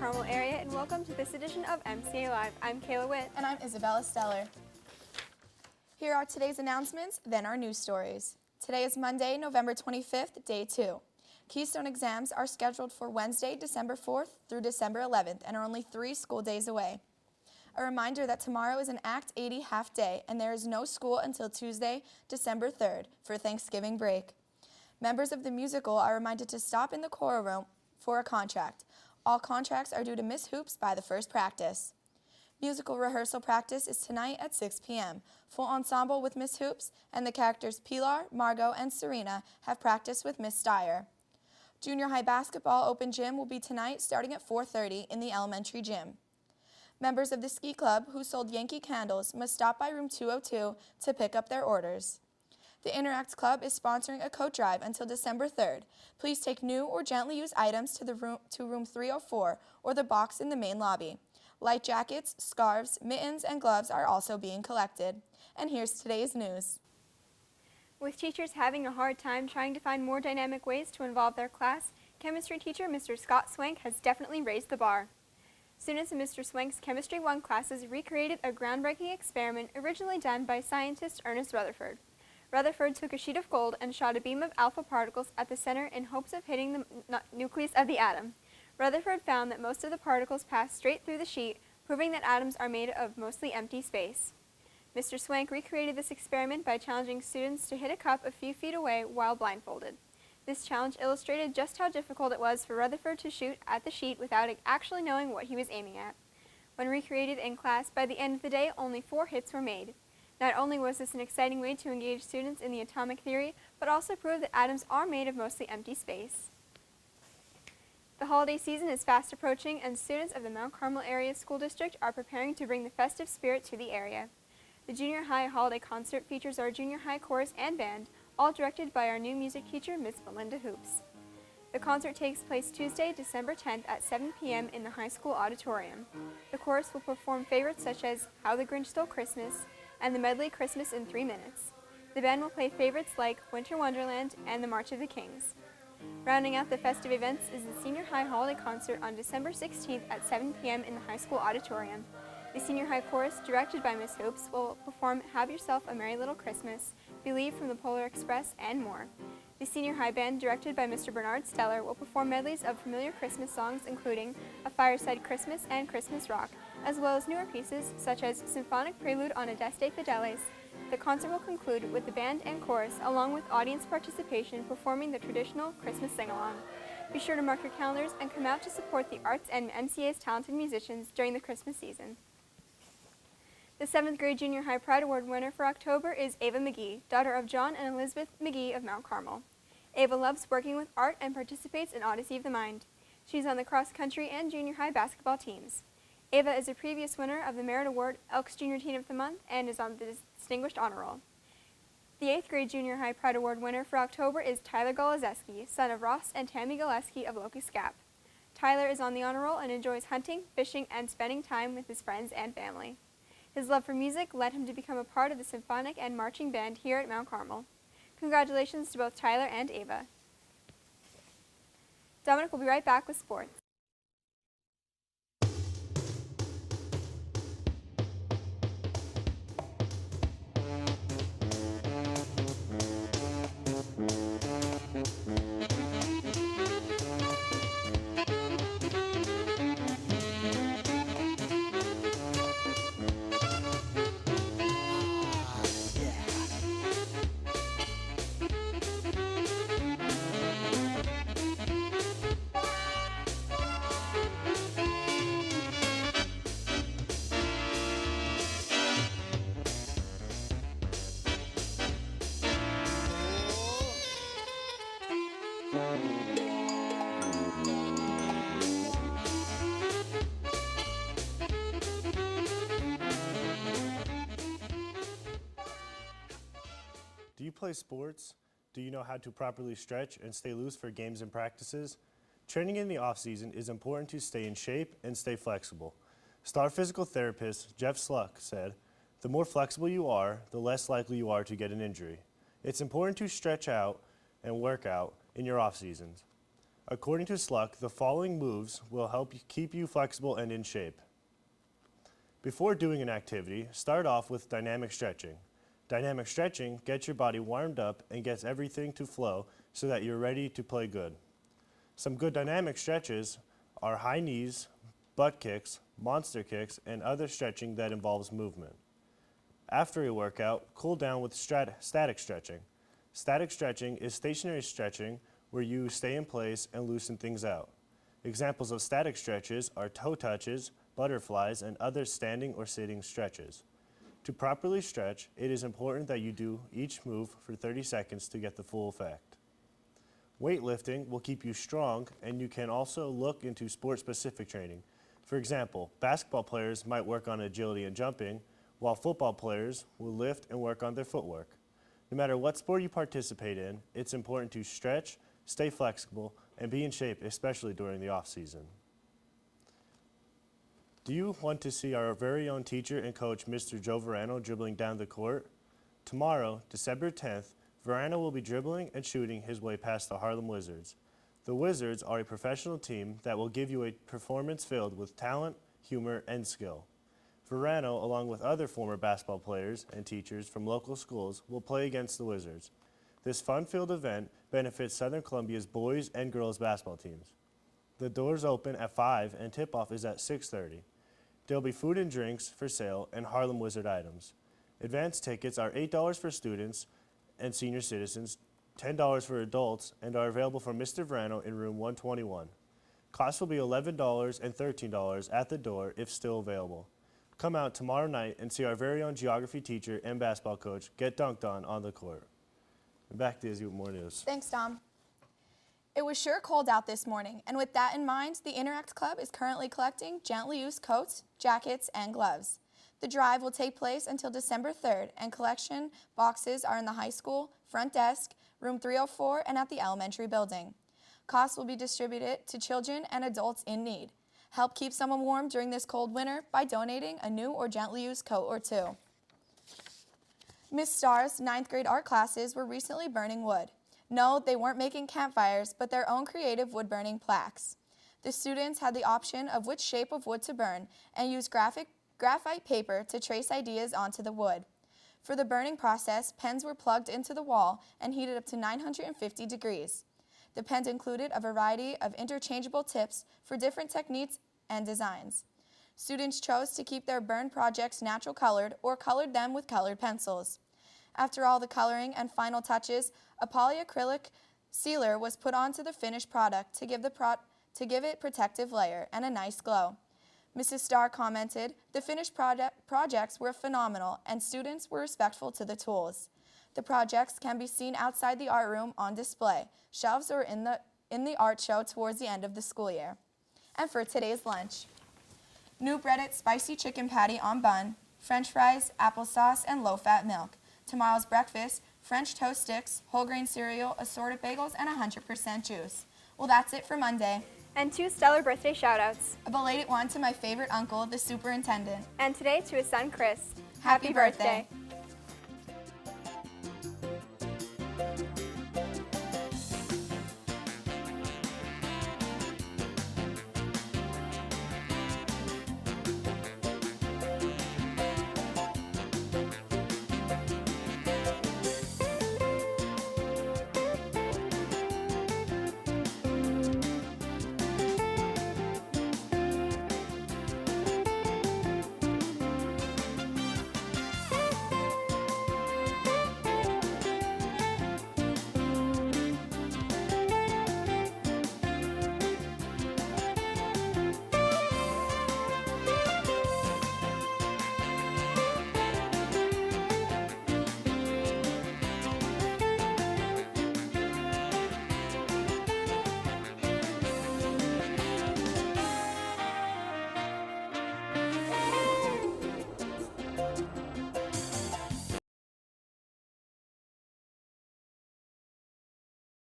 Carmel area, and welcome to this edition of MCA Live. I'm Kayla Witt. And I'm Isabella Stahr. Here are today's announcements, then our news stories. Today is Monday, November 25th, day 2. Keystone exams are scheduled for Wednesday, December 4th through December 11th and are only 3 school days away. A reminder that tomorrow is an Act 80 half day and there is no school until Tuesday, December 3rd for Thanksgiving break. Members of the musical are reminded to stop in the choral room for a contract. All contracts are due to Miss Hoops by the first practice. Musical rehearsal practice is tonight at 6 p.m. Full ensemble with Miss Hoops and the characters Pilar, Margot, and Serena have practiced with Miss Stahr. Junior high basketball open gym will be tonight starting at 4:30 in the elementary gym. Members of the ski club who sold Yankee candles must stop by room 202 to pick up their orders. The Interact Club is sponsoring a coat drive until December 3rd. Please take new or gently used items to room 304 or the box in the main lobby. Light jackets, scarves, mittens, and gloves are also being collected. And here's today's news. With teachers having a hard time trying to find more dynamic ways to involve their class, chemistry teacher Mr. Scott Swank has definitely raised the bar. Students in Mr. Swank's Chemistry 1 classes recreated a groundbreaking experiment originally done by scientist Ernest Rutherford. Rutherford took a sheet of gold and shot a beam of alpha particles at the center in hopes of hitting the nucleus of the atom. Rutherford found that most of the particles passed straight through the sheet, proving that atoms are made of mostly empty space. Mr. Swank recreated this experiment by challenging students to hit a cup a few feet away while blindfolded. This challenge illustrated just how difficult it was for Rutherford to shoot at the sheet without actually knowing what he was aiming at. When recreated in class, by the end of the day, only 4 hits were made. Not only was this an exciting way to engage students in the atomic theory, but also proved that atoms are made of mostly empty space. The holiday season is fast approaching, and students of the Mount Carmel Area School District are preparing to bring the festive spirit to the area. The junior high holiday concert features our junior high chorus and band, all directed by our new music teacher, Miss Belinda Hoops. The concert takes place Tuesday, December 10th at 7 p.m. in the high school auditorium. The chorus will perform favorites such as How the Grinch Stole Christmas and the medley Christmas in 3 minutes. The band will play favorites like Winter Wonderland and the March of the Kings. Rounding out the festive events is the senior high holiday concert on December 16th at 7 p.m. in the high school auditorium. The senior high chorus, directed by Miss Hoops, will perform Have Yourself a Merry Little Christmas, Believe from the Polar Express, and more. The senior high band, directed by Mr. Bernard Steller, will perform medleys of familiar Christmas songs including A Fireside Christmas and Christmas Rock, as well as newer pieces such as Symphonic Prelude on Adeste Fideles. The concert will conclude with the band and chorus, along with audience participation, performing the traditional Christmas sing-along. Be sure to mark your calendars and come out to support the arts and MCA's talented musicians during the Christmas season. The 7th grade Junior High Pride Award winner for October is Ava McGee, daughter of John and Elizabeth McGee of Mount Carmel. Ava loves working with art and participates in Odyssey of the Mind. She's on the cross-country and junior high basketball teams. Ava is a previous winner of the Merit Award Elks Junior Teen of the Month and is on the Distinguished Honor Roll. The 8th grade Junior High Pride Award winner for October is Tyler Golazeski, son of Ross and Tammy Golazeski of Locust Gap. Tyler is on the honor roll and enjoys hunting, fishing, and spending time with his friends and family. His love for music led him to become a part of the symphonic and marching band here at Mount Carmel. Congratulations to both Tyler and Ava. Dominic will be right back with sports. Do you play sports? Do you know how to properly stretch and stay loose for games and practices? Training in the off-season is important to stay in shape and stay flexible. Stahr physical therapist Jeff Sluck said, "The more flexible you are, the less likely you are to get an injury. It's important to stretch out and work out in your off-seasons. According to Sluck, the following moves will help keep you flexible and in shape. Before doing an activity, start off with dynamic stretching. Dynamic stretching gets your body warmed up and gets everything to flow so that you're ready to play good. Some good dynamic stretches are high knees, butt kicks, monster kicks, and other stretching that involves movement. After a workout, cool down with static stretching. Static stretching is stationary stretching where you stay in place and loosen things out. Examples of static stretches are toe touches, butterflies, and other standing or sitting stretches. To properly stretch, it is important that you do each move for 30 seconds to get the full effect. Weightlifting will keep you strong, and you can also look into sport-specific training. For example, basketball players might work on agility and jumping, while football players will lift and work on their footwork. No matter what sport you participate in, it's important to stretch, stay flexible, and be in shape, especially during the off-season. Do you want to see our very own teacher and coach, Mr. Joe Verano, dribbling down the court? Tomorrow, December 10th, Verano will be dribbling and shooting his way past the Harlem Wizards. The Wizards are a professional team that will give you a performance filled with talent, humor, and skill. Verano, along with other former basketball players and teachers from local schools, will play against the Wizards. This fun-filled event benefits Southern Columbia's boys and girls basketball teams. The doors open at 5 and tip-off is at 6:30. There will be food and drinks for sale and Harlem Wizard items. Advance tickets are $8 for students and senior citizens, $10 for adults, and are available from Mr. Verano in room 121. Costs will be $11 and $13 at the door if still available. Come out tomorrow night and see our very own geography teacher and basketball coach get dunked on the court. And back to Izzy with more news. Thanks, Tom. It was sure cold out this morning, and with that in mind, the Interact Club is currently collecting gently used coats, jackets, and gloves. The drive will take place until December 3rd, and collection boxes are in the high school, front desk, room 304, and at the elementary building. Costs will be distributed to children and adults in need. Help keep someone warm during this cold winter by donating a new or gently used coat or two. Miss Stahr's 9th grade art classes were recently burning wood. No, they weren't making campfires, but their own creative wood-burning plaques. The students had the option of which shape of wood to burn and used graphite paper to trace ideas onto the wood. For the burning process, pens were plugged into the wall and heated up to 950 degrees. The pens included a variety of interchangeable tips for different techniques and designs. Students chose to keep their burn projects natural colored or colored them with colored pencils. After all the coloring and final touches, a polyacrylic sealer was put onto the finished product to give it protective layer and a nice glow. Mrs. Stahr commented, "The finished projects were phenomenal and students were respectful to the tools. The projects can be seen outside the art room on display, shelves or in the art show towards the end of the school year." And for today's lunch, new breaded spicy chicken patty on bun, French fries, applesauce, and low-fat milk. Tomorrow's breakfast, French toast sticks, whole grain cereal, assorted bagels, and 100% juice. Well, that's it for Monday. And 2 stellar birthday shout-outs. A belated one to my favorite uncle, the superintendent. And today to his son, Chris. Happy birthday.